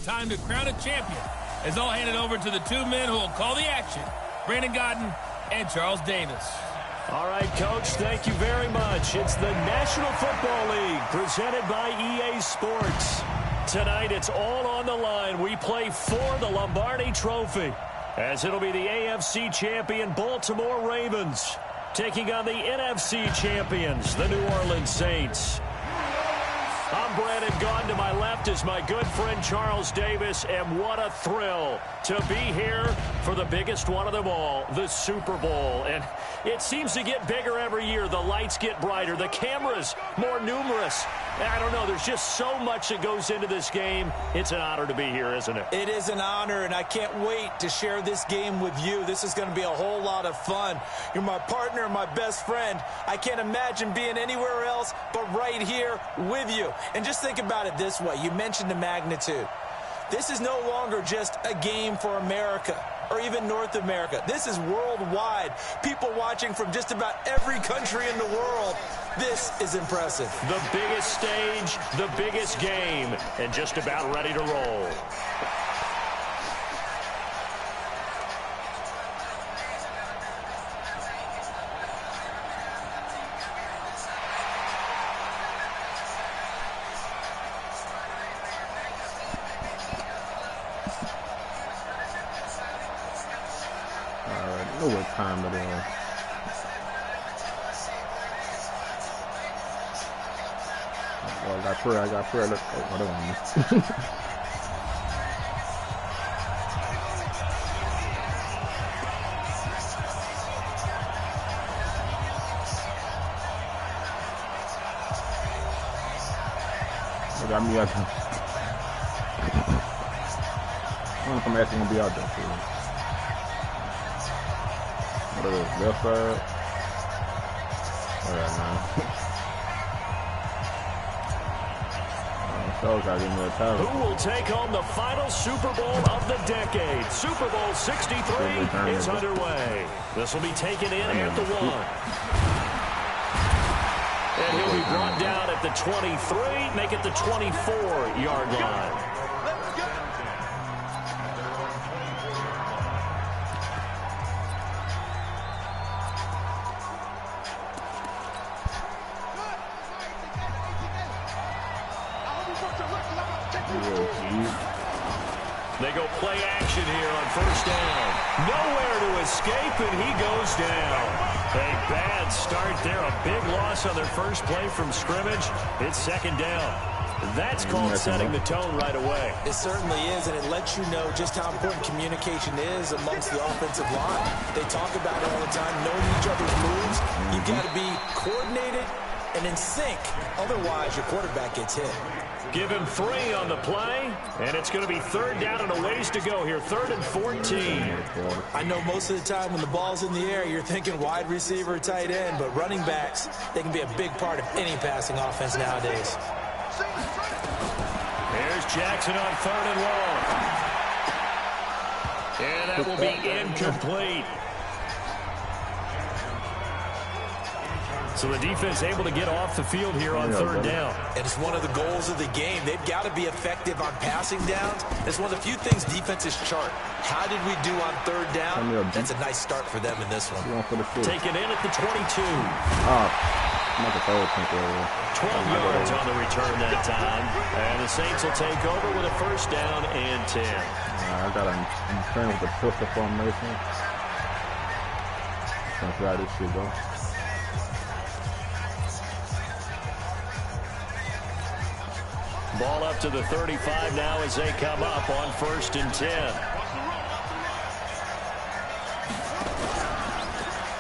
time to crown a champion, as I'll hand it over to the two men who will call the action, Brandon Godden and Charles Davis. All right, Coach, thank you very much. It's the National Football League presented by EA Sports. Tonight, it's all on the line. We play for the Lombardi Trophy, as it'll be the AFC champion Baltimore Ravens taking on the NFC champions, the New Orleans Saints. I'm Brandon Godden. To my left is my good friend Charles Davis, and what a thrill to be here for the biggest one of them all, the Super Bowl. And it seems to get bigger every year. The lights get brighter, the cameras more numerous. I don't know, there's just so much that goes into this game. It's an honor to be here, isn't it? It is an honor, and I can't wait to share this game with you. This is going to be a whole lot of fun. You're my partner, my best friend. I can't imagine being anywhere else but right here with you. And just think about it this way. You mentioned the magnitude. This is no longer just a game for America or even North America. This is worldwide. People watching from just about every country in the world. This is impressive. The biggest stage, the biggest game, and just about ready to roll. I know what time it is. Oh, I got prayer. Look, oh, I don't want to. I got me out there. I want to come asking to be out there for you. What is this, left side? Alright, man. Who will take home the final Super Bowl of the decade? Super Bowl 63 is underway. This will be taken in at the 1. And he'll be brought down at the 23, make it the 24-yard line. They go play action here on first down. Nowhere to escape, and he goes down. A bad start there. A big loss on their first play from scrimmage. It's second down. That's called setting the tone right away. It certainly is, and it lets you know just how important communication is amongst the offensive line. They talk about it all the time, knowing each other's moves. You've got to be coordinated and in sync. Otherwise, your quarterback gets hit. Give him 3 on the play, and it's going to be third down and a ways to go here. 3rd and 14. I know most of the time when the ball's in the air, you're thinking wide receiver, tight end, but running backs, they can be a big part of any passing offense nowadays. Here's Jackson on 3rd and long. And that will be incomplete. So the defense able to get off the field here on 3rd down. And it's one of the goals of the game. They've got to be effective on passing downs. It's one of the few things defenses chart. How did we do on 3rd down? That's a nice start for them in this one. Taken in at the 22. 12 yards on the return that time. And the Saints will take over with a first down and 10. I got a train with the pistol formation. Can't try this shit, though. Ball up to the 35 now as they come up on 1st and 10.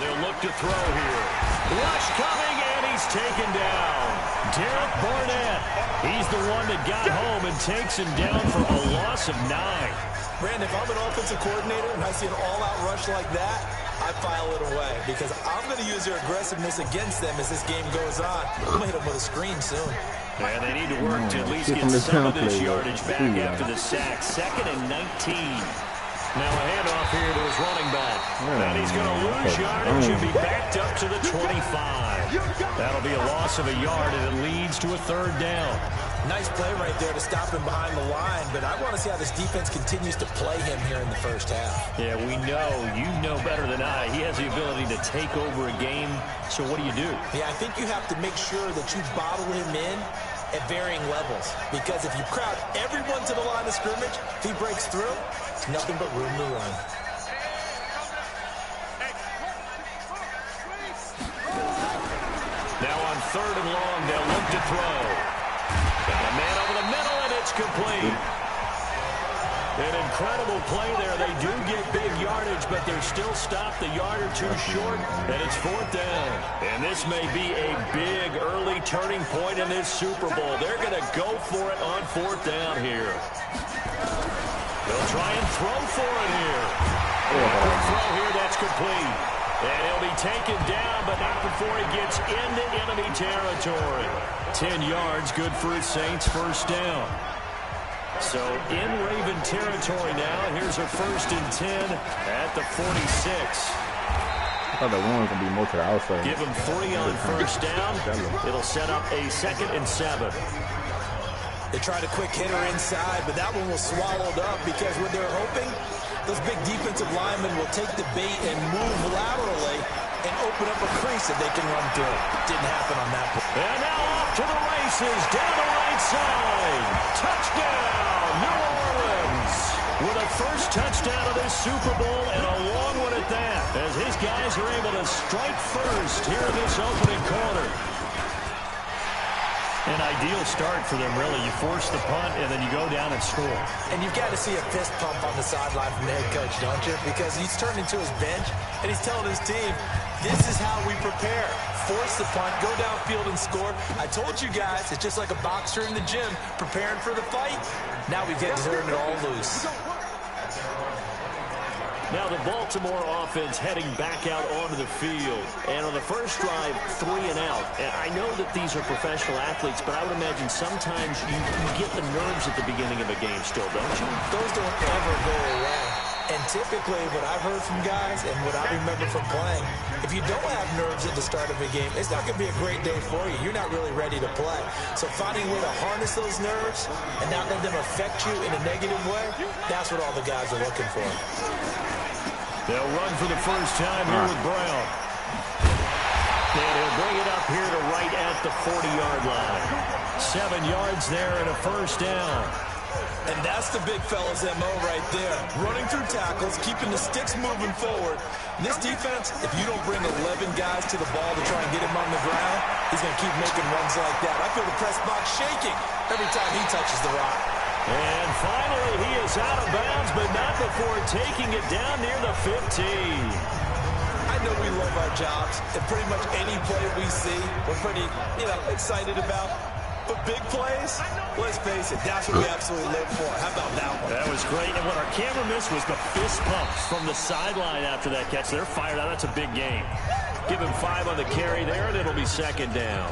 They'll look to throw here. Rush coming, and he's taken down. Derek Barnett. He's the one that got home and takes him down for a loss of 9. Brandon, if I'm an offensive coordinator and I see an all-out rush like that, I file it away because I'm going to use their aggressiveness against them as this game goes on. I'm going to hit them with a screen soon. And they need to work to at least get some of this yardage back after the sack. 2nd and 19. Now a handoff here to his running back. And he's going to lose yardage and be backed up to the 25. That'll be a loss of a yard, and it leads to a 3rd down. Nice play right there to stop him behind the line, but I want to see how this defense continues to play him here in the first half. Yeah, we know. You know better than I. He has the ability to take over a game, so what do you do? Yeah, I think you have to make sure that you bottle him in at varying levels, because if you crowd everyone to the line of scrimmage, if he breaks through, it's nothing but room to run. Now on 3rd and long, they'll look to throw. Got a man over the middle, and it's complete. An incredible play there. They do get big yardage, but they're still stopped a yard or two short, and it's 4th down. And this may be a big early turning point in this Super Bowl. They're going to go for it on 4th down here. They'll try and throw for it here. Quick throw here, that's complete. And he'll be taken down, but not before he gets into enemy territory. 10 yards, good for his Saints, 1st down. So in Raven territory now. Here's a 1st and 10 at the 46. I thought that one was going to be more to the outside. Give him 3 on 1st down. It'll set up a 2nd and 7. They tried a quick hitter inside, but that one was swallowed up because what they're hoping, those big defensive linemen will take the bait and move laterally and open up a crease that they can run through. Didn't happen on that play. And now off to the races, down the right side. Touchdown, New Orleans. With a first touchdown of this Super Bowl and a long one at that, as his guys are able to strike first here in this opening quarter. An ideal start for them, really. You force the punt, and then you go down and score. And you've got to see a fist pump on the sideline from the head coach, don't you? Because he's turned into his bench, and he's telling his team, this is how we prepare. Force the punt, go downfield and score. I told you guys, it's just like a boxer in the gym preparing for the fight. Now we get to turn it all loose. Now the Baltimore offense heading back out onto the field. And on the first drive, 3 and out. And I know that these are professional athletes, but I would imagine sometimes you get the nerves at the beginning of a game still, don't you? Those don't ever go away. And typically what I've heard from guys and what I remember from playing, if you don't have nerves at the start of a game, it's not going to be a great day for you. You're not really ready to play. So finding a way to harness those nerves and not let them affect you in a negative way, that's what all the guys are looking for. They'll run for the first time here with Brown. And he'll bring it up here to right at the 40-yard line. 7 yards there and a first down. And that's the big fella's MO right there. Running through tackles, keeping the sticks moving forward. And this defense, if you don't bring 11 guys to the ball to try and get him on the ground, he's going to keep making runs like that. I feel the press box shaking every time he touches the rock. And finally, he is out of bounds, but not before taking it down near the 15. I know we love our jobs, and pretty much any play we see, we're pretty, excited about. But big plays, let's face it, that's what we absolutely live for. How about that one? That was great. And what our camera missed was the fist pumps from the sideline after that catch. They're fired out. That's a big game. Give him 5 on the carry there, and it'll be 2nd down.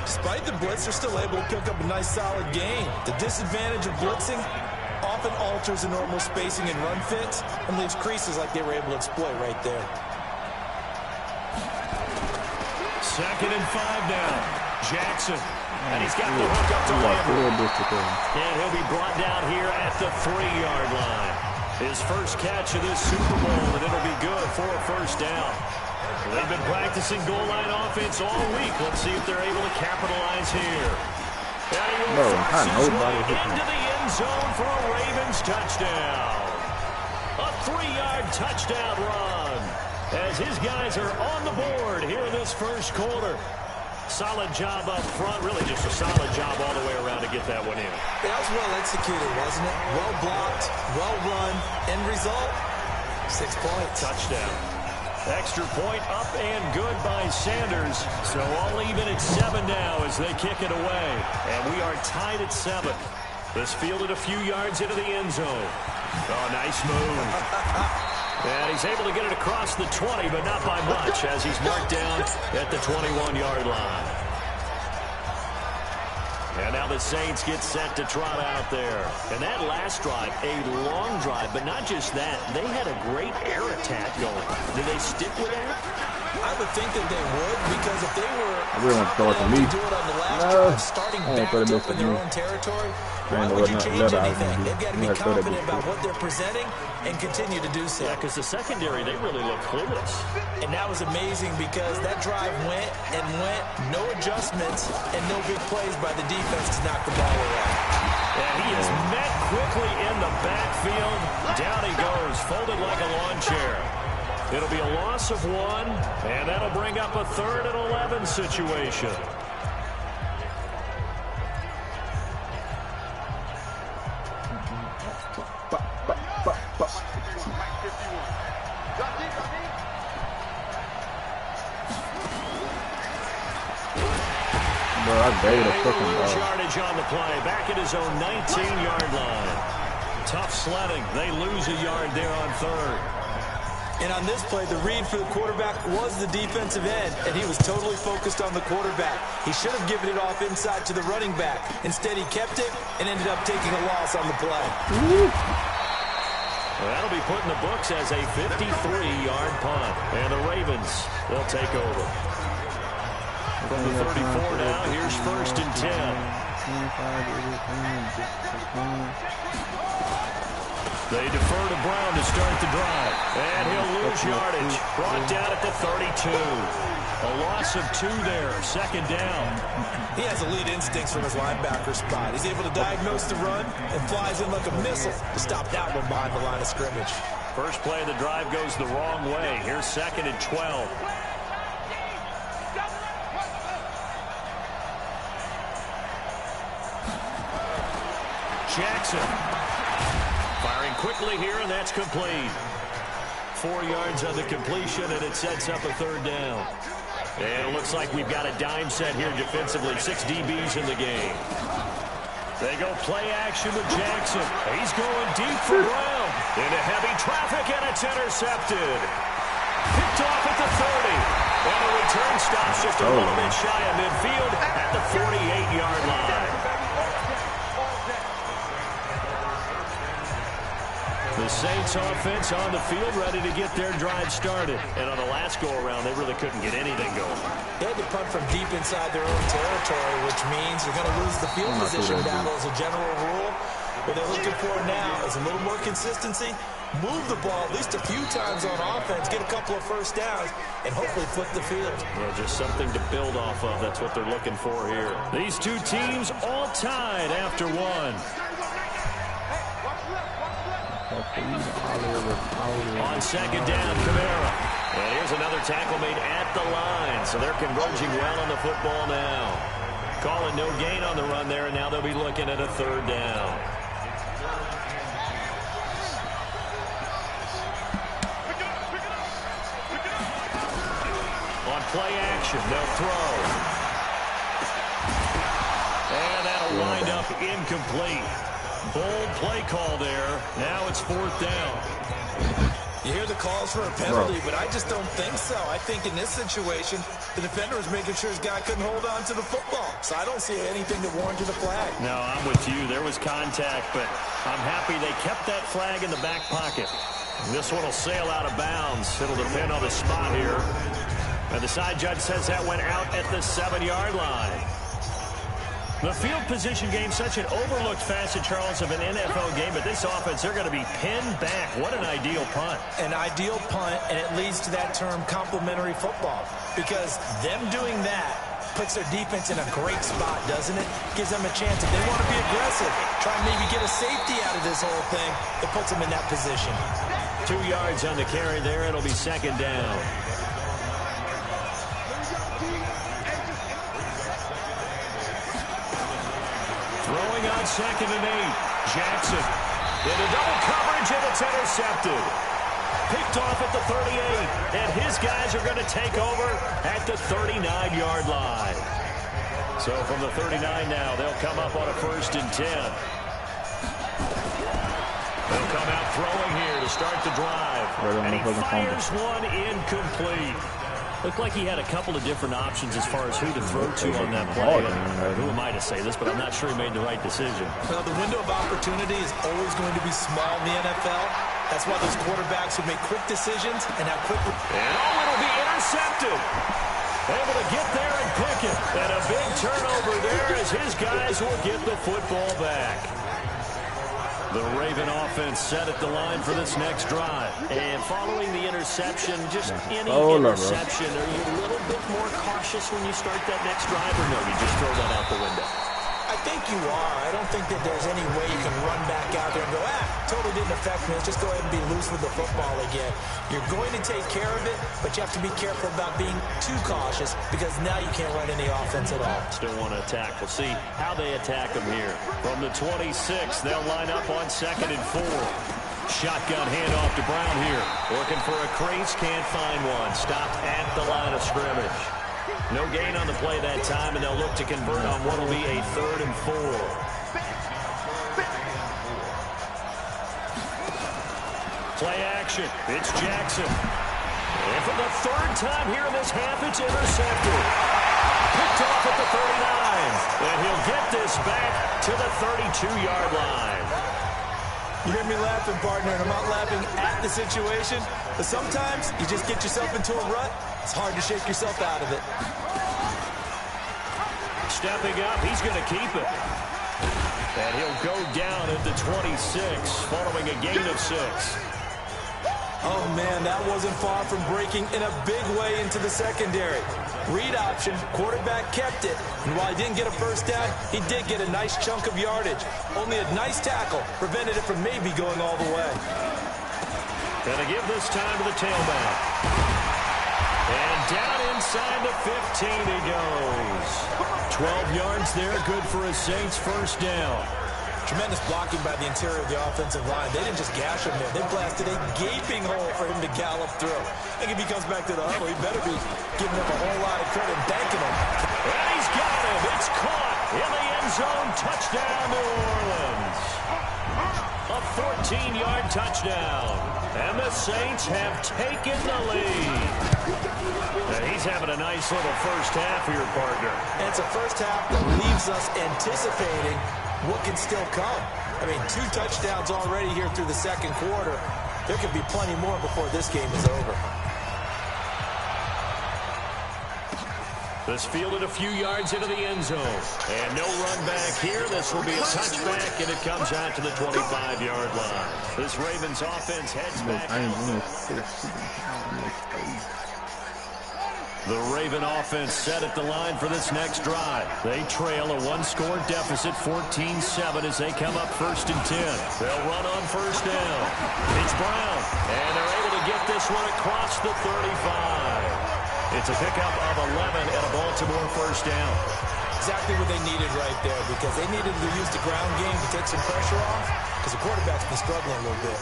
Despite the blitz, they're still able to pick up a nice, solid gain. The disadvantage of blitzing often alters the normal spacing and run fits and leaves creases like they were able to exploit right there. 2nd and 5 now. Jackson. And he's got the hook up to Lambert. And he'll be brought down here at the 3-yard line. His first catch of this Super Bowl, and it'll be good for a first down. They've been practicing goal line offense all week. Let's see if they're able to capitalize here. And he will force his way into the end zone for a Ravens touchdown. A 3-yard touchdown run as his guys are on the board here in this first quarter. Solid job up front, really just a solid job all the way around to get that one in. That was well executed, wasn't it? Well blocked, well run. End result, 6 points. Touchdown. Extra point up and good by Sanders. So all even at 7 now as they kick it away. And we are tied at 7. This fielded a few yards into the end zone. Oh, nice move. And he's able to get it across the 20, but not by much as he's marked down at the 21-yard line. And now the Saints get set to trot out there. And that last drive, a long drive, but not just that. They had a great air attack going. Did they stick with that? I would think that they would, because if they were confident to do it on the last drive, starting back up in their own territory, why would you change anything? They've got to be confident about what they're presenting and continue to do so. Yeah, because the secondary, they really look clueless. And that was amazing because that drive went and went, no adjustments and no big plays by the defense to knock the ball away. And he is met quickly in the backfield. Down he goes, folded like a lawn chair. It'll be a loss of 1, and that'll bring up a 3rd and 11 situation. Yardage on the play, back at his own 19-yard line. Tough sledding. They lose a yard there on 3rd. And on this play, the read for the quarterback was the defensive end, and he was totally focused on the quarterback. He should have given it off inside to the running back. Instead, he kept it and ended up taking a loss on the play. Well, that'll be put in the books as a 53-yard punt. And the Ravens will take over. From the 34 now, here's 1st and 10. They defer to Brown to start the drive. And he'll lose yardage. Brought down at the 32. A loss of 2 there. 2nd down. He has elite instincts from his linebacker spot. He's able to diagnose the run and flies in like a missile to stop that one behind the line of scrimmage. First play of the drive goes the wrong way. Here's 2nd and 12. Jackson firing quickly here, and that's complete. 4 yards on the completion, and it sets up a 3rd down. And it looks like we've got a dime set here defensively. 6 DBs in the game. They go play action with Jackson. He's going deep for Brown. Into heavy traffic, and it's intercepted. Picked off at the 30. And the return stops just a little bit shy of midfield at the 48-yard line. The Saints offense on the field, ready to get their drive started. And on the last go-around, they really couldn't get anything going. They had to punt from deep inside their own territory, which means you're going to lose the field position battle as a general rule. What they're looking for now is a little more consistency, move the ball at least a few times on offense, get a couple of first downs, and hopefully flip the field. Yeah, just something to build off of. That's what they're looking for here. These two teams all tied after 1. On 2nd down, Kamara. And here's another tackle made at the line. So they're converging well on the football now. Calling no gain on the run there, and now they'll be looking at a 3rd down. On play action, they'll throw. And that'll wind up incomplete. Bold play call there. Now it's 4th down. You hear the calls for a penalty, but I just don't think so. I think in this situation, the defender was making sure his guy couldn't hold on to the football. So I don't see anything to warrant the flag. No, I'm with you. There was contact, but I'm happy they kept that flag in the back pocket. This one will sail out of bounds. It'll depend on the spot here. And the side judge says that went out at the 7-yard line. The field position game, such an overlooked facet, Charles, of an NFL game, but this offense, they're going to be pinned back. What an ideal punt. An ideal punt, and it leads to that term complementary football, because them doing that puts their defense in a great spot, doesn't it? Gives them a chance. If they want to be aggressive, try and maybe get a safety out of this whole thing, it puts them in that position. 2 yards on the carry there. It'll be 2nd down. Throwing on 2nd and 8. Jackson into double coverage, and it's intercepted. Picked off at the 38, and his guys are going to take over at the 39-yard line. So from the 39 now, they'll come up on a 1st and 10. They'll come out throwing here to start the drive. And he fires one incomplete. Looked like he had a couple of different options as far as who to throw to on that play. Who am I to say this, but I'm not sure he made the right decision. Well, the window of opportunity is always going to be small in the NFL. That's why those quarterbacks who make quick decisions and have quick... And it'll be intercepted. Able to get there and pick it. And a big turnover there as his guys will get the football back. The Raven offense set at the line for this next drive. And following the interception, just any interception, are you a little bit more cautious when you start that next drive, or no, you just throw that out the window? I think you are. I don't think that there's any way you can run back out there and go, totally didn't affect me. Let's just go ahead and be loose with the football again. You're going to take care of it, but you have to be careful about being too cautious because now you can't run any offense at all. Still want to attack. We'll see how they attack them here. From the 26, they'll line up on 2nd and 4. Shotgun handoff to Brown here. Looking for a crease, can't find one. Stopped at the line of scrimmage. No gain on the play that time, and they'll look to convert on what will be a 3rd and 4. Play action. It's Jackson. And for the 3rd time here in this half, it's intercepted. Picked off at the 39. And he'll get this back to the 32-yard line. You hear me laughing, partner, and I'm not laughing at the situation, but sometimes you just get yourself into a rut. It's hard to shake yourself out of it. Stepping up, he's going to keep it. And he'll go down at the 26, following a gain of 6. Oh, man, that wasn't far from breaking in a big way into the secondary. Read option, quarterback kept it. And while he didn't get a first down, he did get a nice chunk of yardage. Only a nice tackle prevented it from maybe going all the way. Gonna give this time to the tailback. And down inside the 15 he goes. 12 yards there, good for a Saints first down. Tremendous blocking by the interior of the offensive line. They didn't just gash him there. They blasted a gaping hole for him to gallop through. I think if he comes back to the huddle, he better be giving him a whole lot of credit and thanking him. And he's got him. It's caught in the end zone. Touchdown, New Orleans. A 14-yard touchdown. And the Saints have taken the lead. And he's having a nice little first half here, partner. And it's a first half that leaves us anticipating what can still come. I mean, 2 touchdowns already here through the second quarter. There could be plenty more before this game is over. This fielded a few yards into the end zone. And no run back here. This will be a touchback, and it comes out to the 25-yard line. This Ravens offense heads back. The Raven offense set at the line for this next drive. They trail a 1-score deficit, 14-7, as they come up 1st and 10. They'll run on first down. It's Brown, and they're able to get this one across the 35. It's a pickup of 11 and a Baltimore first down. Exactly what they needed right there, because they needed to use the ground game to take some pressure off, because the quarterback's been struggling a little bit.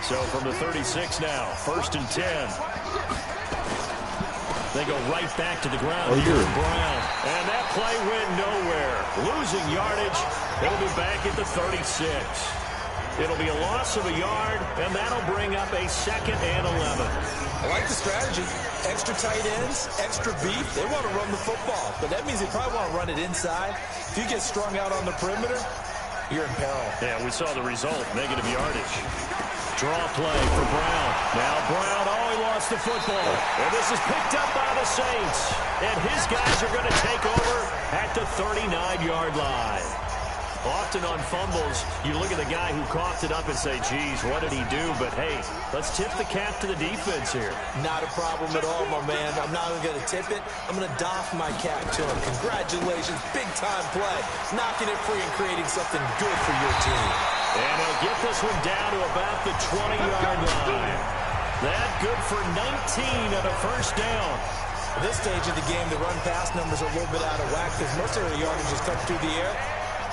So from the 36 now, 1st and 10. They go right back to the ground here with Brown. And that play went nowhere. Losing yardage. They'll be back at the 36. It'll be a loss of a yard, and that'll bring up a 2nd and 11. I like the strategy. Extra tight ends, extra beef. They want to run the football, but that means they probably want to run it inside. If you get strung out on the perimeter, you're in peril. Yeah, we saw the result, negative yardage. Draw play for Brown. Now Brown, he lost the football. And this is picked up by the Saints. And his guys are going to take over at the 39-yard line. Often on fumbles, you look at the guy who coughed it up and say, geez, what did he do? But, hey, let's tip the cap to the defense here. Not a problem at all, my man. I'm not even going to tip it. I'm going to doff my cap to him. Congratulations. Big-time play. Knocking it free and creating something good for your team. And he'll get this one down to about the 20-yard line. That good for 19 at a first down. At this stage of the game, the run-pass numbers are a little bit out of whack because most of their yardage has come through the air.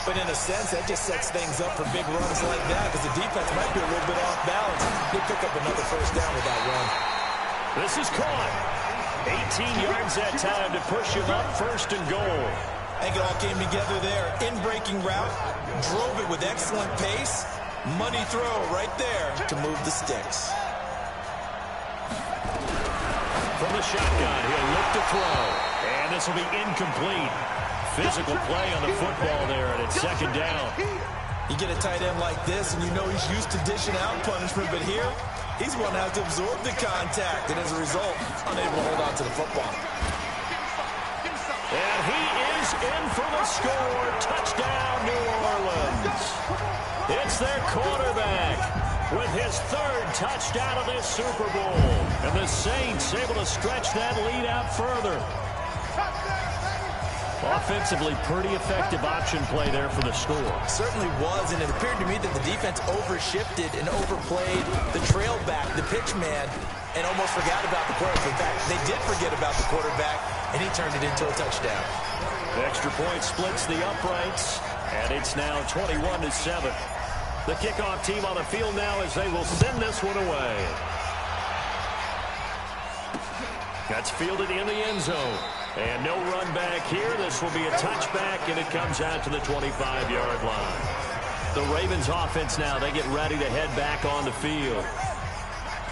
But in a sense, that just sets things up for big runs like that because the defense might be a little bit off balance. They pick up another first down with that run. This is caught. 18 yards that time to push him up 1st and goal. I think it all came together there. In-breaking route, drove it with excellent pace. Money throw right there to move the sticks. From the shotgun, he'll look to throw. And this will be incomplete. Physical play on the football there, and it's 2nd down. You get a tight end like this, and you know he's used to dishing out punishment, but here, he's going to have to absorb the contact, and as a result, unable to hold on to the football. And he is in for the score. Touchdown, New Orleans. It's their quarterback with his third touchdown of this Super Bowl. And the Saints able to stretch that lead out further. Offensively, pretty effective option play there for the score. Certainly was, and it appeared to me that the defense overshifted and overplayed the trail back, the pitch man, and almost forgot about the quarterback. In fact, they did forget about the quarterback, and he turned it into a touchdown. The extra point splits the uprights, and it's now 21-7. The kickoff team on the field now as they will send this one away. That's fielded in the end zone. And no run back here. This will be a touchback, and it comes out to the 25-yard line. The Ravens offense now, they get ready to head back on the field.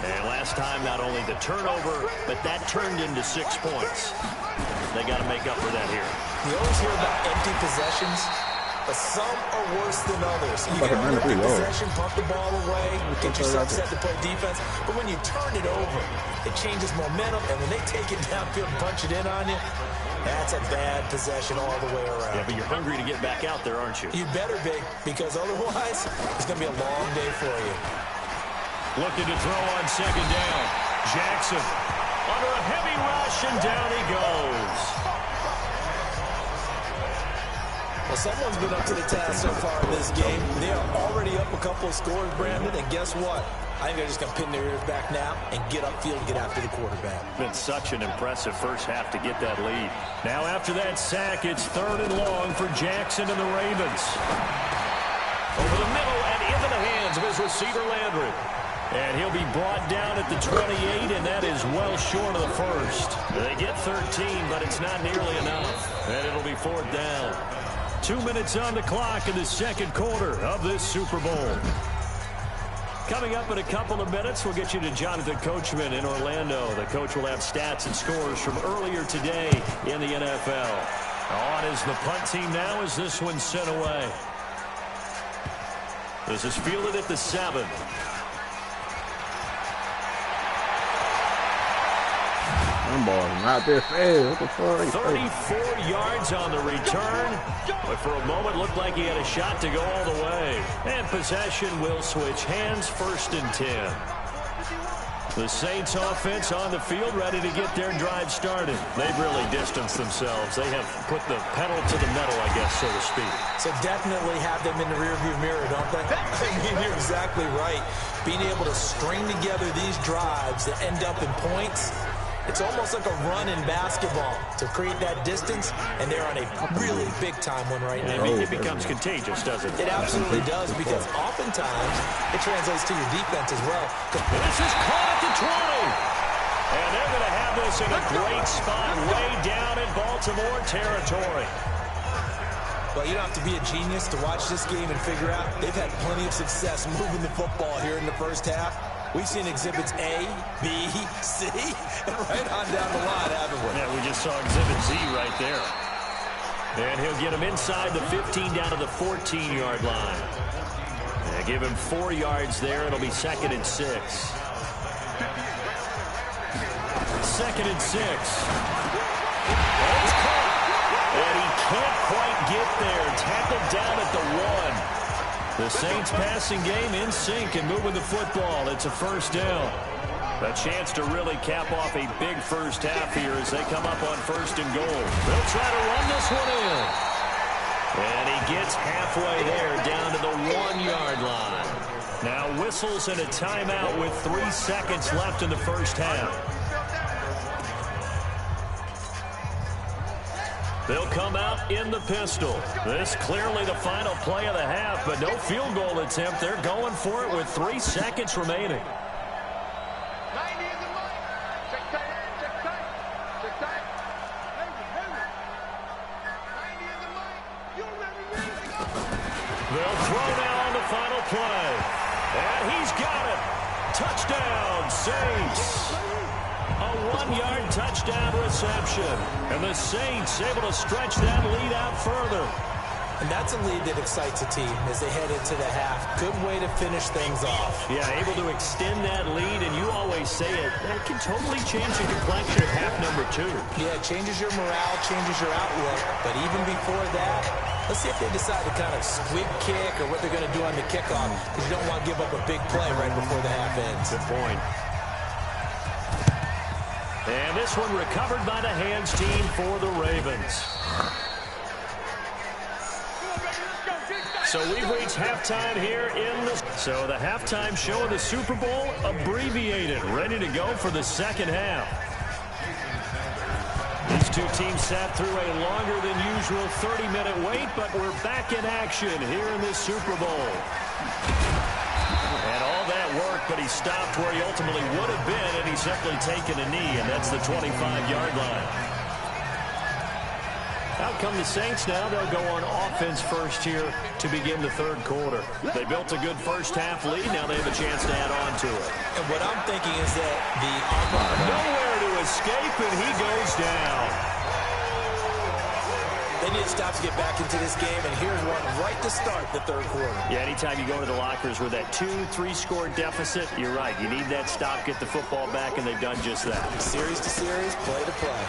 And last time, not only the turnover, but that turned into 6 points. They got to make up for that here. You always hear about empty possessions, but some are worse than others. You can win the possession, pump the ball away, get yourself set to play defense. But when you turn it over, it changes momentum, and when they take it downfield and punch it in on you, that's a bad possession all the way around. Yeah, but you're hungry to get back out there, aren't you? You better be, because otherwise, it's going to be a long day for you. Looking to throw on second down. Jackson under a heavy rush, and down he goes. Well, someone's been up to the task so far in this game. They are already up a couple of scores, Brandon, and guess what? I think they're just going to pin their ears back now and get upfield and get after the quarterback. Been such an impressive first half to get that lead. Now after that sack, it's 3rd and long for Jackson and the Ravens. Over the middle and into the hands of his receiver, Landry. And he'll be brought down at the 28, and that is well short of the first. They get 13, but it's not nearly enough. And it'll be 4th down. 2 minutes on the clock in the second quarter of this Super Bowl. Coming up in a couple of minutes, we'll get you to Jonathan Coachman in Orlando. The coach will have stats and scores from earlier today in the NFL. On is the punt team now as this one's sent away. This is fielded at the 7. Out there fast. What the fuck? 34 yards on the return, but for a moment looked like he had a shot to go all the way. And possession will switch hands, 1st and 10. The Saints offense on the field ready to get their drive started. They've really distanced themselves. They have put the pedal to the metal, I guess, so to speak. So definitely have them in the rearview mirror, don't they? I mean, you're exactly right. Being able to string together these drives that end up in points, it's almost like a run in basketball to create that distance, and they're on a really big-time one right now. It becomes contagious, doesn't it? It absolutely does, because oftentimes it translates to your defense as well. This is caught at the 20. And they're going to have this in a great spot way down in Baltimore territory. Well, you don't have to be a genius to watch this game and figure out they've had plenty of success moving the football here in the first half. We've seen exhibits A, B, C, and right on down the line, haven't we? Yeah, we just saw exhibit Z right there. And he'll get him inside the 15 down to the 14-yard line. They give him 4 yards there. It'll be 2nd and 6. 2nd and 6. And it's caught. And he can't quite get there. Tackled down at the 1. The Saints passing game in sync and moving the football. It's a 1st down. A chance to really cap off a big first half here as they come up on 1st and goal. They'll try to run this one in. And he gets halfway there down to the 1-yard line. Now whistles and a timeout with 3 seconds left in the first half. They'll come out in the pistol. This clearly the final play of the half, but no field goal attempt. They're going for it with 3 seconds remaining. They'll throw now on the final play. And he's got it. Touchdown, Saints. A 1-yard touchdown reception. And the Saints able to stretch that lead out further. And that's a lead that excites a team as they head into the half. Good way to finish things off. Yeah, able to extend that lead, and you always say it, that can totally change the complexion of half number 2. Yeah, it changes your morale, changes your outlook. But even before that, let's see if they decide to kind of squib kick or what they're going to do on the kickoff, because you don't want to give up a big play right before the half ends. Good point. And this one recovered by the hands team for the Ravens. So we've reached halftime here in the... So the halftime show of the Super Bowl abbreviated, ready to go for the second half. These two teams sat through a longer than usual 30-minute wait, but we're back in action here in this Super Bowl. And all that work, but he stopped where he ultimately would have been, and he's simply taken a knee, and that's the 25-yard line. Out come the Saints now. They'll go on offense first here to begin the third quarter. They built a good first-half lead. Now they have a chance to add on to it. And what I'm thinking is that the nowhere to escape, and he goes down. They need to stop to get back into this game, and here's one right to start the third quarter. Yeah, anytime you go to the lockers with that 2-3-score deficit, you're right. You need that stop, get the football back, and they've done just that. Series to series, play to play.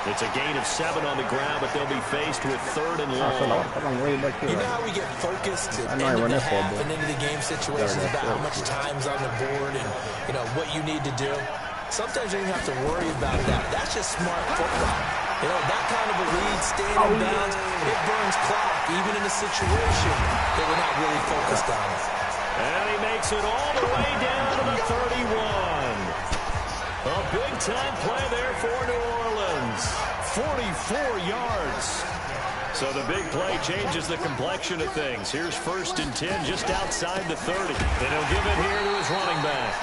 It's a gain of 7 on the ground, but they'll be faced with third and long. You know how we get focused at the end of the half and into the game situations about how much time's on the board and, you know, what you need to do? Sometimes you don't have to worry about that. That's just smart football. You know, that kind of a lead, staying in bounds, it burns clock, even in a situation that we're not really focused on it. And he makes it all the way down to the 31. A big-time play there for New Orleans. 44 yards. So the big play changes the complexion of things. Here's 1st and 10 just outside the 30. Then he'll give it here to his running back.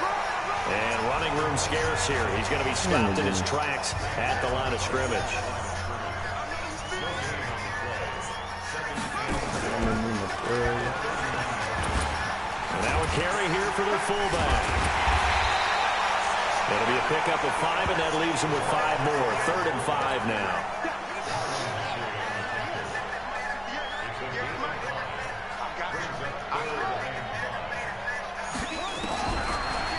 And running room scarce here. He's going to be stopped in his tracks at the line of scrimmage. And now a carry here for their fullback. That'll be a pickup of 5, and that leaves him with 5 more. 3rd and 5 now.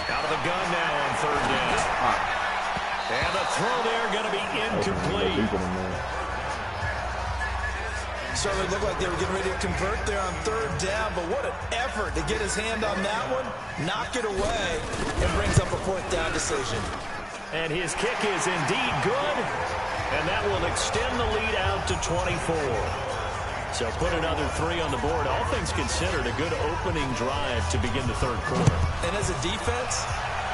Out of the gun now on 3rd down. And the throw there going to be incomplete. Certainly looked like they were getting ready to convert there on 3rd down, but what an effort to get his hand on that one, knock it away, and brings up a 4th down decision. And his kick is indeed good, and that will extend the lead out to 24. So put another 3 on the board. All things considered, a good opening drive to begin the third quarter. And as a defense,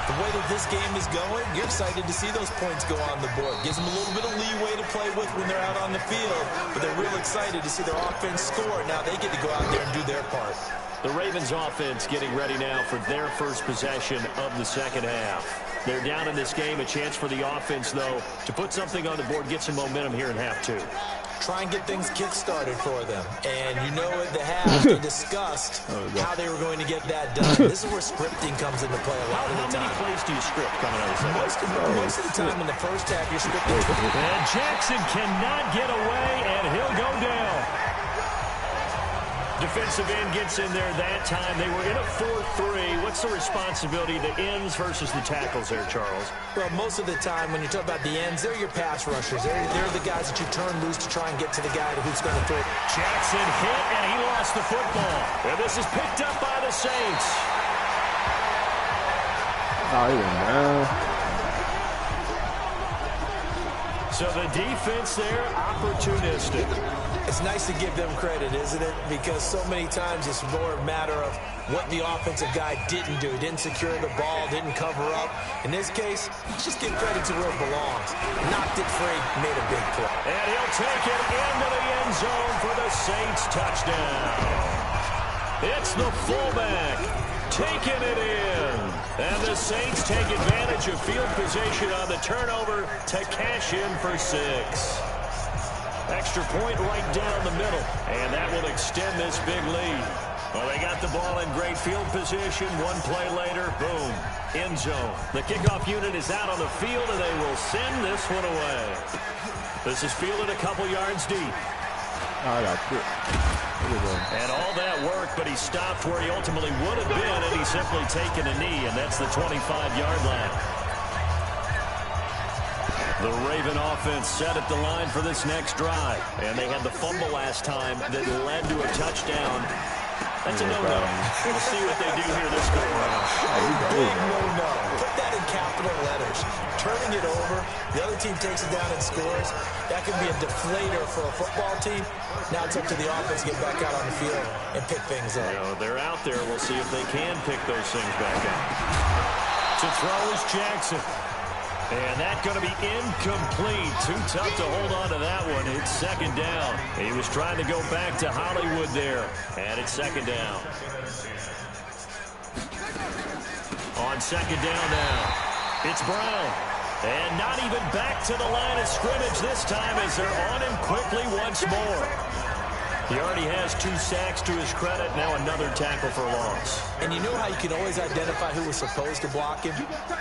the way that this game is going, you're excited to see those points go on the board. Gives them a little bit of leeway to play with when they're out on the field, but they're real excited to see their offense score. Now they get to go out there and do their part. The Ravens offense getting ready now for their first possession of the second half. They're down in this game. A chance for the offense, though, to put something on the board, get some momentum here in half 2. Try and get things kick-started for them. And you know at the half, they discussed how they were going to get that done. This is where scripting comes into play a lot of the time. How many plays do you script coming out of the second? Most of the time in the first half, you're scripting. And Jackson cannot get away, and he'll go down. Defensive end gets in there that time. They were in a 4-3. What's the responsibility, the ends versus the tackles there, Charles? Well, most of the time when you talk about the ends, they're your pass rushers. They're the guys that you turn loose to try and get to the guy who's going to throw it. Jackson hit, and he lost the football. And this is picked up by the Saints. Oh, he went down. So the defense there, opportunistic. It's nice to give them credit, isn't it? Because so many times it's more a matter of what the offensive guy didn't do. He didn't secure the ball, didn't cover up. In this case, just give credit to where it belongs. Knocked it free, made a big play. And he'll take it into the end zone for the Saints touchdown. It's the fullback taking it in. And the Saints take advantage of field position on the turnover to cash in for 6. Extra point right down the middle, and that will extend this big lead. Well, they got the ball in great field position. One play later, boom, end zone. The kickoff unit is out on the field, and they will send this one away. This is fielded a couple yards deep. I got it. And all that work, but he stopped where he ultimately would have been had he simply taken a knee, and that's the 25-yard line. The Raven offense set at the line for this next drive, and they had the fumble last time that led to a touchdown. That's a no-no. We'll see what they do here this go around. Big no-no. Put that in capital letters. Turning it over, the other team takes it down and scores. That could be a deflator for a football team. Now it's up to the offense to get back out on the field and pick things up. You know, they're out there. We'll see if they can pick those things back up. To throw is Jackson. And that's going to be incomplete. Too tough to hold on to that one. It's second down. He was trying to go back to Hollywood there. And it's second down. On second down now, it's Brown. And not even back to the line of scrimmage this time as they're on him quickly once more. He already has 2 sacks to his credit. Now another tackle for loss. And you know how you can always identify who was supposed to block him?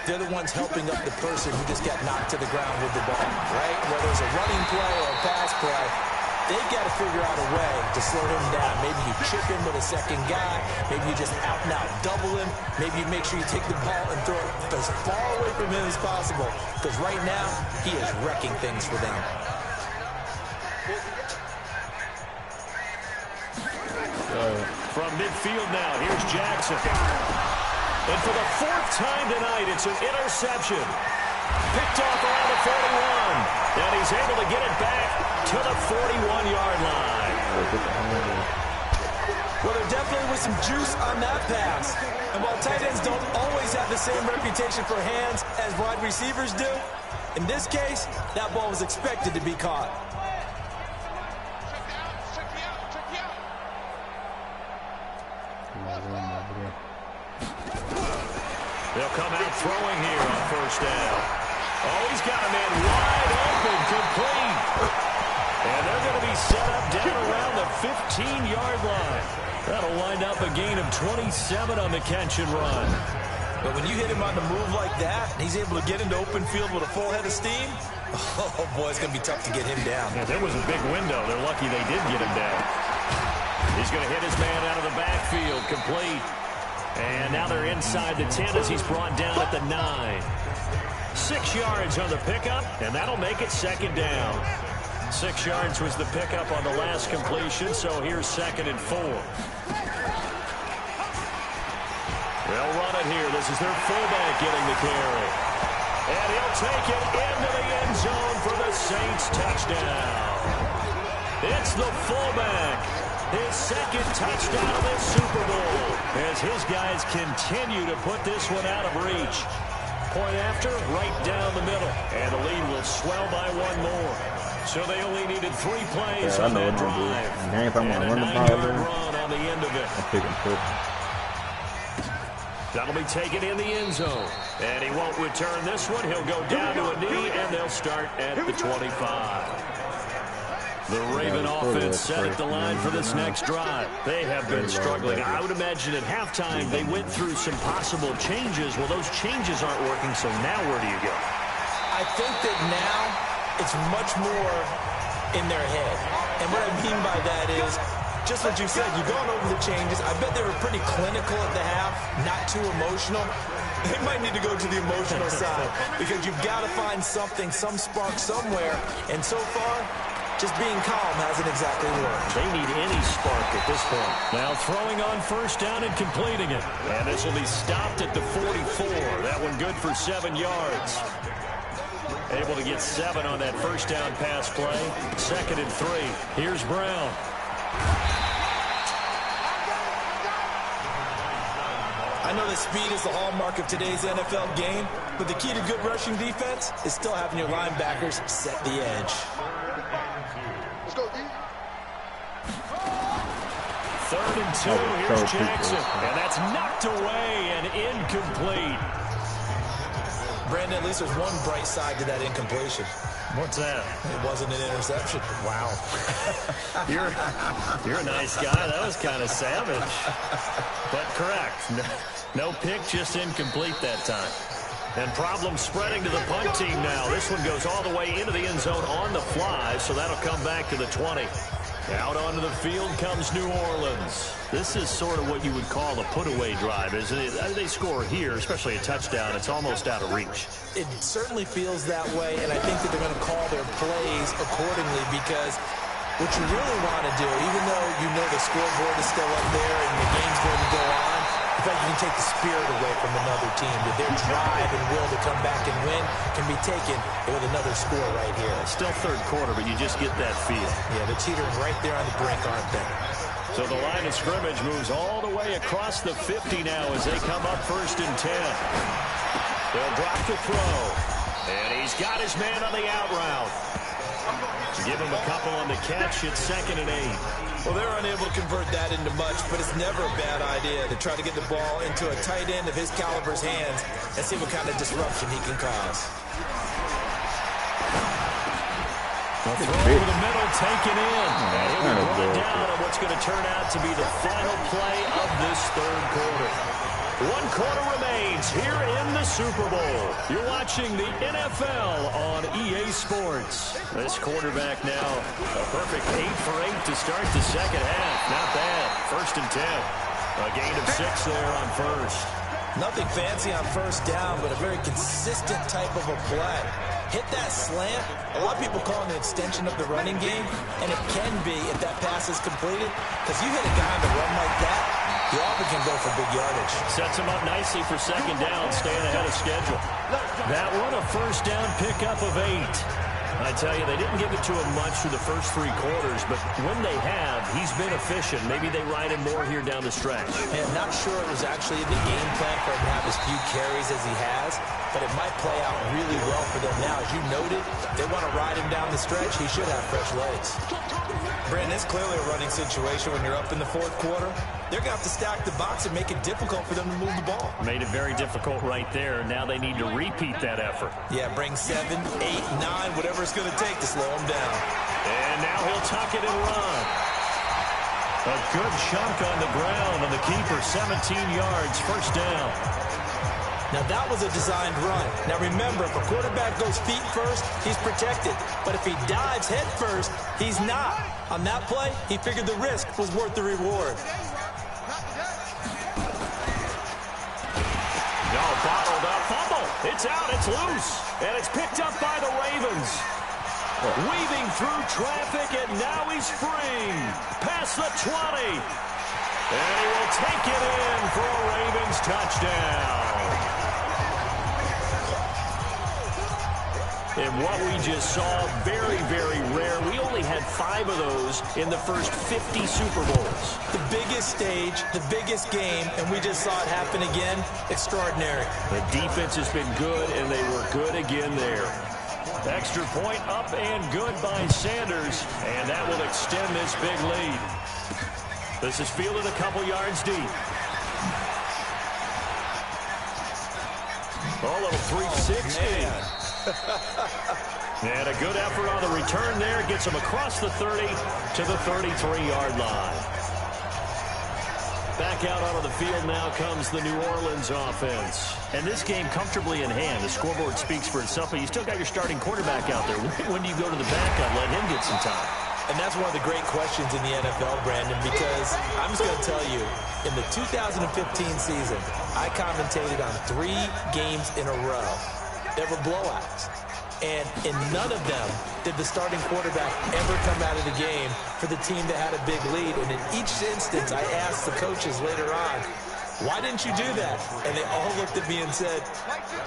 They're the ones helping up the person who just got knocked to the ground with the ball, right? Whether it's a running play or a pass play, they've got to figure out a way to slow him down. Maybe you chip him with a second guy. Maybe you just out-and-out double him. Maybe you make sure you take the ball and throw it as far away from him as possible. Because right now, he is wrecking things for them. From midfield now, here's Jackson. And for the 4th time tonight, it's an interception. Picked off around the 41. And he's able to get it back to the 41-yard line. Well, there definitely was some juice on that pass. And while tight ends don't always have the same reputation for hands as wide receivers do, in this case, that ball was expected to be caught. They'll come out throwing here on first down. Oh, he's got a man wide open, complete. And they're going to be set up down around the 15-yard line. That'll wind up a gain of 27 on the catch and run. But when you hit him on the move like that, and he's able to get into open field with a full head of steam, oh, boy, it's going to be tough to get him down. Yeah, there was a big window. They're lucky they did get him down. He's going to hit his man out of the backfield, complete. And now they're inside the 10 as he's brought down at the 9. 6 yards on the pickup, and that'll make it second down. 6 yards was the pickup on the last completion, so here's 2nd and 4. They'll run it here. This is their fullback getting the carry. And he'll take it into the end zone for the Saints touchdown. It's the fullback. His 2nd touchdown of this Super Bowl as his guys continue to put this one out of reach. Point after, right down the middle. And the lead will swell by 1 more. So they only needed 3 plays on that drive. And if I'm going to run the ball, run on the end of it. I'll pick him quick. That'll be taken in the end zone. And he won't return this one. He'll go down to a knee, and they'll start at the 25. The Raven offense set at the line for this next drive. They have been struggling. I would imagine at halftime they went through some possible changes. Well, those changes aren't working, so now where do you go? I think that now it's much more in their head. And what I mean by that is, just what you said, you've gone over the changes. I bet they were pretty clinical at the half, not too emotional. They might need to go to the emotional side because you've got to find something, some spark somewhere. And so far, just being calm hasn't exactly worked. They need any spark at this point. Now throwing on first down and completing it. And this will be stopped at the 44. That one good for 7 yards. Able to get 7 on that first down pass play. 2nd and 3. Here's Brown. I know that speed is the hallmark of today's NFL game, but the key to good rushing defense is still having your linebackers set the edge. Let's go, D. 3rd and 2. Here's Jackson. And that's knocked away and incomplete. Brandon, at least there's one bright side to that incompletion. What's that? It wasn't an interception. Wow. You're a nice guy. That was kind of savage. But correct. No pick, just incomplete that time. And problems spreading to the punt team now. This one goes all the way into the end zone on the fly, so that'll come back to the 20. Out onto the field comes New Orleans. This is sort of what you would call a put-away drive, isn't it? They score here, especially a touchdown. It's almost out of reach. It certainly feels that way, and I think that they're going to call their plays accordingly because what you really want to do, even though you know the scoreboard is still up there and the game's going to go on, in fact, you can take the spirit away from another team. That their drive and will to come back and win can be taken with another score right here. Still third quarter, but you just get that feel. Yeah, they're teetering right there on the brink, aren't they? So the line of scrimmage moves all the way across the 50 now as they come up 1st and 10. They'll drop the throw. And he's got his man on the out route. Give him a couple on the catch. It's 2nd and 8. Well, they're unable to convert that into much, but it's never a bad idea to try to get the ball into a tight end of his caliber's hands and see what kind of disruption he can cause. The throw over the middle, taken in. And he'll be brought down on what's going to turn out to be the final play of this third quarter. 1 quarter remains here in the Super Bowl. You're watching the NFL on EA Sports. This quarterback now, a perfect 8 for 8 to start the second half. Not bad. 1st and 10. A gain of 6 there on first. Nothing fancy on first down, but a very consistent type of a play. Hit that slant. A lot of people call it an extension of the running game, and it can be if that pass is completed, because you hit a guy on the run like that, you often can go for big yardage. Sets him up nicely for second down, staying ahead of schedule. That one a first down pickup of 8. I tell you, they didn't give it to him much through the first 3 quarters, but when they have, he's been efficient. Maybe they ride him more here down the stretch. And not sure it was actually in the game plan for him to have as few carries as he has, but it might play out really well for them now. As you noted, they want to ride him down the stretch. He should have fresh legs. Brandon, it's clearly a running situation when you're up in the 4th quarter. They're going to have to stack the box and make it difficult for them to move the ball. Made it very difficult right there. Now they need to repeat that effort. Yeah, bring 7, 8, 9, whatever it's going to take to slow him down. And now he'll tuck it and run. A good chunk on the ground, and the keeper 17 yards, first down. Now, that was a designed run. Now, remember, if a quarterback goes feet first, he's protected. But if he dives head first, he's not. On that play, he figured the risk was worth the reward. No, bottled up fumble. It's out, it's loose. And it's picked up by the Ravens. Weaving through traffic, and now he's free. Past the 20. And he will take it in for a Ravens touchdown. And what we just saw, very, very rare. We only had 5 of those in the first 50 Super Bowls. The biggest stage, the biggest game, and we just saw it happen again. Extraordinary. The defense has been good, and they were good again there. Extra point up and good by Sanders, and that will extend this big lead. This is fielded a couple yards deep. A little 360. And a good effort on the return there. Gets him across the 30 to the 33-yard line. Back out onto the field now comes the New Orleans offense. And this game comfortably in hand. The scoreboard speaks for itself, but you still got your starting quarterback out there. When do you go to the backup, let him get some time? And that's one of the great questions in the NFL, Brandon, because I'm just going to tell you, in the 2015 season, I commentated on 3 games in a row. There were blowouts. And in none of them did the starting quarterback ever come out of the game for the team that had a big lead. And in each instance, I asked the coaches later on, why didn't you do that? And they all looked at me and said,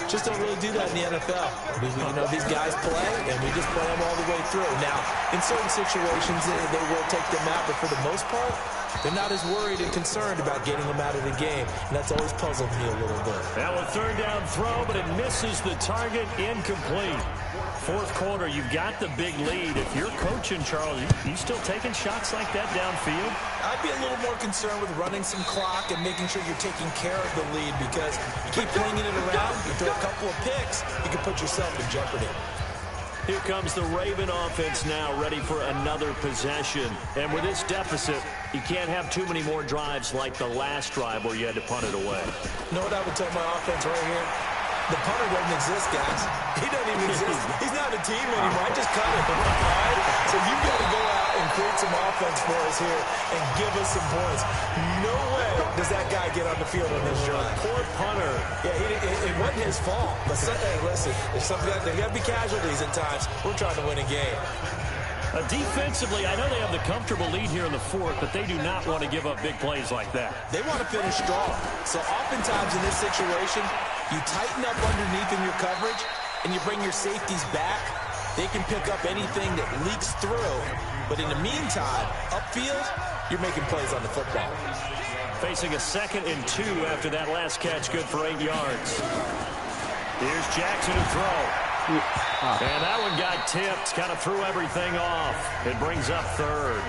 just don't really do that in the NFL. You know, these guys play, and we just play them all the way through. Now, in certain situations, they will take them out, but for the most part, they're not as worried and concerned about getting them out of the game, and that's always puzzled me a little bit. Now a third down throw, but it misses the target, incomplete. 4th quarter, you've got the big lead. If you're coaching, Charles, you still taking shots like that downfield? I'd be a little more concerned with running some clock and making sure you're taking care of the lead, because you keep flinging it around, you throw a couple of picks, you can put yourself in jeopardy. Here comes the Raven offense now, ready for another possession. And with this deficit, you can't have too many more drives like the last drive where you had to punt it away. You know what I would tell my offense right here? The punter doesn't exist, guys. He doesn't even exist. He's not a team anymore. I just cut him. All right? So you've got to go out and create some offense for us here and give us some points. No way does that guy get on the field on this drive. Poor punter. Yeah, it wasn't his fault. But hey, listen, there's there got to be casualties at times. We're trying to win a game. Defensively, I know they have the comfortable lead here in the fourth, but they do not want to give up big plays like that. They want to finish strong. So oftentimes in this situation, you tighten up underneath in your coverage, and you bring your safeties back. They can pick up anything that leaks through. But in the meantime, upfield, you're making plays on the football. Facing a 2nd and 2 after that last catch, good for 8 yards. Here's Jackson to throw. And that one got tipped, kind of threw everything off. It brings up 3rd.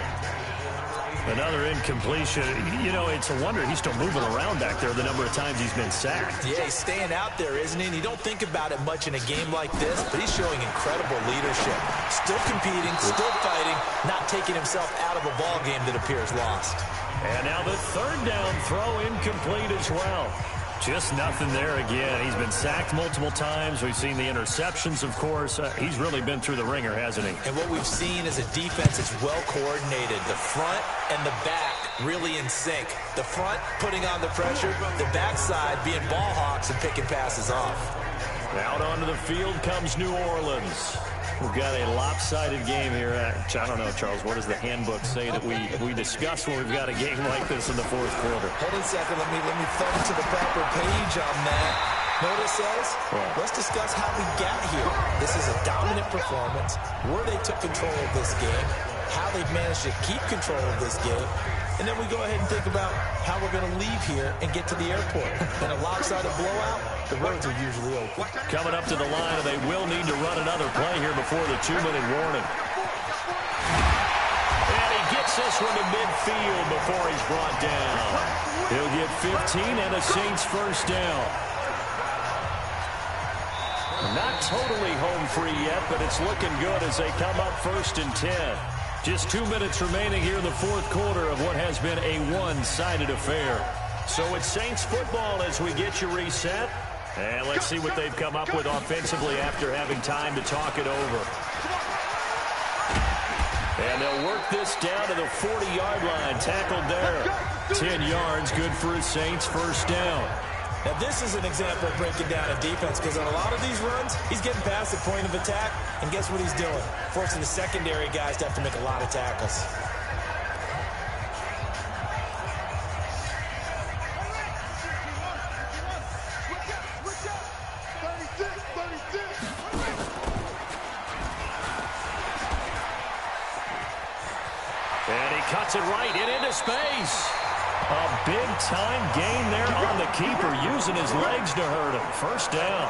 Another incompletion. You know, it's a wonder he's still moving around back there the number of times he's been sacked. Yeah, he's staying out there, isn't he? And you don't think about it much in a game like this, but he's showing incredible leadership. Still competing, still fighting, not taking himself out of a ball game that appears lost. And now the 3rd down throw incomplete as well. Just nothing there again. He's been sacked multiple times. We've seen the interceptions, of course. He's really been through the ringer, hasn't he? And what we've seen is a defense that's well coordinated. The front and the back really in sync. The front putting on the pressure, the backside being ball hawks and picking passes off. Out onto the field comes New Orleans. We've got a lopsided game here. I don't know, Charles, what does the handbook say that we discuss when we've got a game like this in the fourth quarter? Hold on a second. Let me thumb to the proper page on that. Notice says, let's discuss how we got here. This is a dominant performance, where they took control of this game, how they've managed to keep control of this game, and then we go ahead and think about how we're going to leave here and get to the airport. In a lopsided blowout, the roads are usually open. Coming up to the line, and they will need to run another play here before the 2-minute warning. And he gets this one to midfield before he's brought down. He'll get 15 and a Saints first down. Not totally home free yet, but it's looking good as they come up 1st and 10. Just 2 minutes remaining here in the fourth quarter of what has been a one-sided affair. So it's Saints football as we get you reset. And let's see what they've come up with offensively after having time to talk it over. And they'll work this down to the 40-yard line. Tackled there. 10 yards, good for a Saints first down. Now, this is an example of breaking down a defense because on a lot of these runs, he's getting past the point of attack, and guess what he's doing? Forcing the secondary guys to have to make a lot of tackles. And he cuts it right into space. A big-time gain there on the keeper, using his legs to hurt him. First down.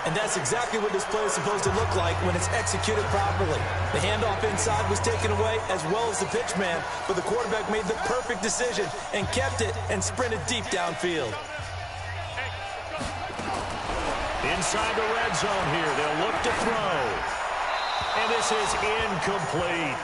And that's exactly what this play is supposed to look like when it's executed properly. The handoff inside was taken away, as well as the pitch man, but the quarterback made the perfect decision and kept it and sprinted deep downfield. Inside the red zone here, they'll look to throw. And this is incomplete.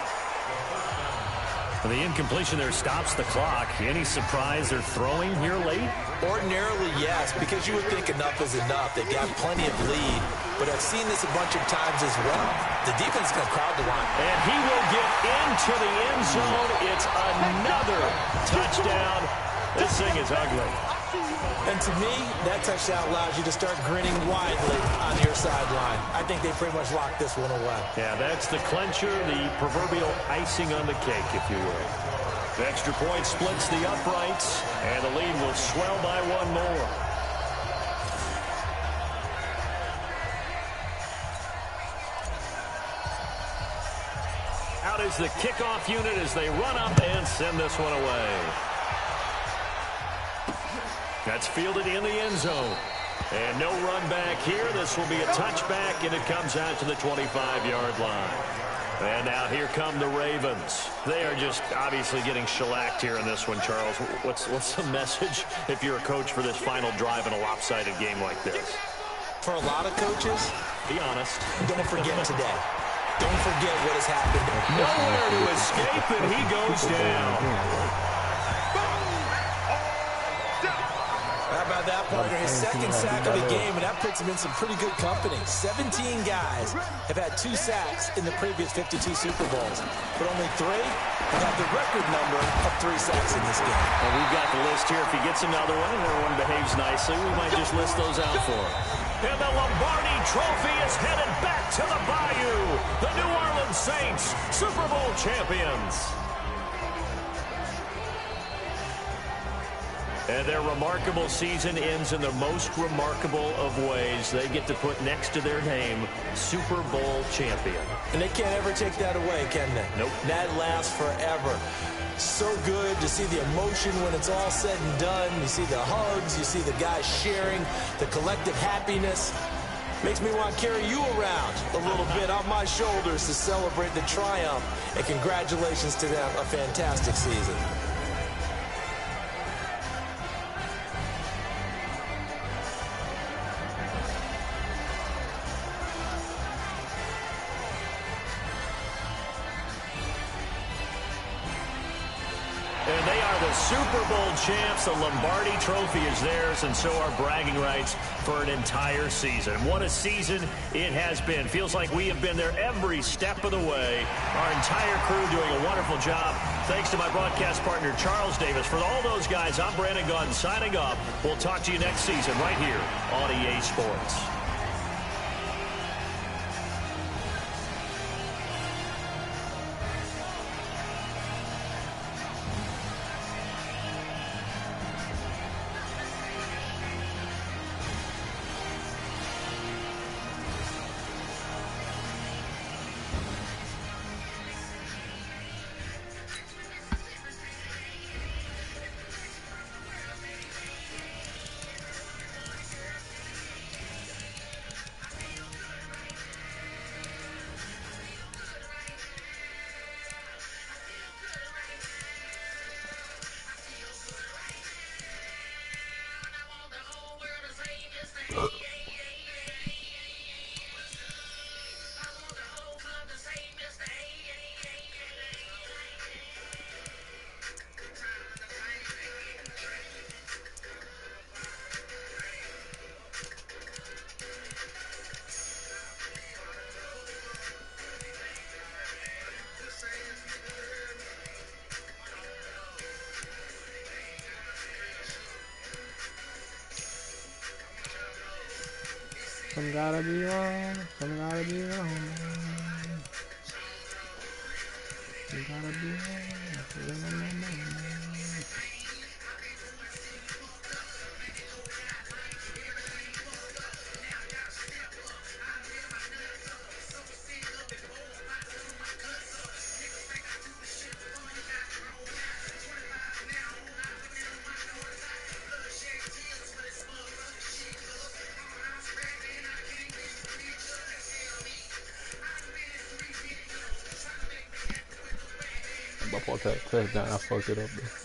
The incompletion there stops the clock. Any surprise they're throwing here late? Ordinarily, yes, because you would think enough is enough. They've got plenty of lead, but I've seen this a bunch of times as well. The defense is going to crowd the line. And he will get into the end zone. It's another touchdown. This thing is ugly. And to me, that touchdown allows you to start grinning widely on your sideline. I think they pretty much locked this one away. Yeah, that's the clincher, the proverbial icing on the cake, if you will. The extra point splits the uprights, and the lead will swell by one more. Out is the kickoff unit as they run up and send this one away. That's fielded in the end zone. And no run back here. This will be a touchback, and it comes out to the 25-yard line. And now here come the Ravens. They are just obviously getting shellacked here in this one, Charles. What's the message if you're a coach for this final drive in a lopsided game like this? For a lot of coaches, be honest, I'm going to forget today. Don't forget what has happened. Nowhere to escape, and he goes down. How about that, partner? His second sack of the game, and that puts him in some pretty good company. 17 guys have had 2 sacks in the previous 52 Super Bowls, but only 3 have had the record number of 3 sacks in this game. Well, we've got the list here. If he gets another one and everyone behaves nicely, we might just list those out for him. And the Lombardi Trophy is headed back to the Bayou. The New Orleans Saints, Super Bowl champions. And their remarkable season ends in the most remarkable of ways. They get to put next to their name, Super Bowl champion. And they can't ever take that away, can they? Nope. That lasts forever. So good to see the emotion when it's all said and done. You see the hugs, you see the guys sharing, the collective happiness. Makes me want to carry you around a little bit on my shoulders to celebrate the triumph. And congratulations to them, a fantastic season. And they are the Super Bowl champs. The Lombardi Trophy is theirs, and so are bragging rights for an entire season. What a season it has been. Feels like we have been there every step of the way. Our entire crew doing a wonderful job. Thanks to my broadcast partner, Charles Davis. For all those guys, I'm Brandon Gaudin signing off. We'll talk to you next season right here on EA Sports. Some gotta be wrong, some gotta be wrong. Some gotta be wrong. Touchdown, I fucked it up though.